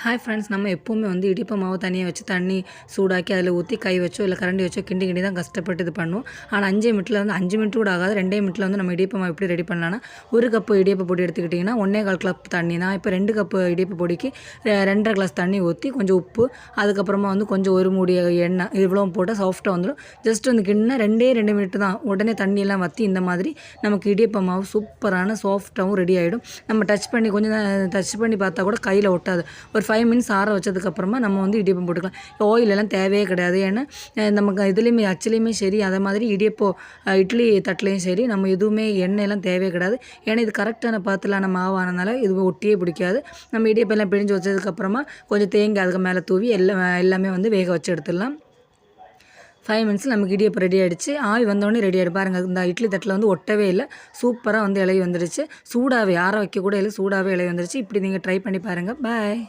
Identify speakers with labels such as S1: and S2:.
S1: Hi friends, நம்ம எப்போவுமே வந்து இடியப்ப மாவு தனியாக வச்சு தண்ணி சூடாக்கி அதில் ஊற்றி கை வச்சோ இல்லை கரண்டி வச்சோ கிண்டி கிண்டி தான் கஷ்டப்பட்டு இது பண்ணுவோம். ஆனால் 5 மினிட்ல வந்து 5 மினிட் கூட ஆகாது. 2 மினிட்ல வந்து நம்ம இடியப்ப மாவு எப்படி ரெடி பண்ணலாம்னா, 1 கப்பு இடியப்ப பொடி எடுத்துக்கிட்டிங்கன்னா 1 1/4 கப் தண்ணி. நான் இப்போ 2 கப்பு இடியப்ப பொடிக்கு 2 1/2 கிளாஸ் தண்ணி ஊற்றி கொஞ்சம் உப்பு, அதுக்கப்புறமா வந்து கொஞ்சம் ஒரு மூடி எண்ணெய் இவ்வளோ போட்டால் சாஃப்ட்டாக வந்துடும். ஜஸ்ட் வந்து கிண்டினா 2 மினிட் தான். உடனே தண்ணியெல்லாம் வற்றி இந்த மாதிரி நமக்கு இடியப்ப மாவு சூப்பரான சாஃப்ட்டாகவும் ரெடி ஆகிடும். நம்ம டச் பண்ணி பார்த்தா கூட கையில் ஒட்டாது. ஒரு 5 மினிட்ஸ் ஆற வச்சதுக்கப்புறமா நம்ம வந்து இடியப்பம் போட்டுக்கலாம். ஆயில் எல்லாம் தேவையே கிடையாது. ஏன்னா நமக்கு இதுலேயுமே அச்சுலேயுமே சரி, அதே மாதிரி இட்லி தட்டுலேயும் சரி, நம்ம எதுவுமே எண்ணெயெல்லாம் தேவையே கிடையாது. ஏன்னா இது கரெக்டான பாத்திரலான மாவானதுனால இது ஒட்டியே பிடிக்காது. நம்ம இடியப்பெல்லாம் பிழிஞ்சு வச்சதுக்கப்புறமா கொஞ்சம் தேங்காய் அதுக்கு மேலே தூவி எல்லாமே வந்து வேக வச்சு எடுத்துடலாம். 5 மினிட்ஸில் நமக்கு இடியப்பம் ரெடி ஆகிடுச்சு. ஆவி வந்தோடனே ரெடி ஆகிடும். பாருங்கள், இந்த இட்லி தட்டில் வந்து ஒட்டவே இல்லை. சூப்பராக வந்து இலை வந்துடுச்சு. சூடாகவே ஆற வைக்க கூட இல்லை, சூடாகவே இலை வந்துடுச்சு. இப்படி நீங்கள் ட்ரை பண்ணி பாருங்கள். பாய்.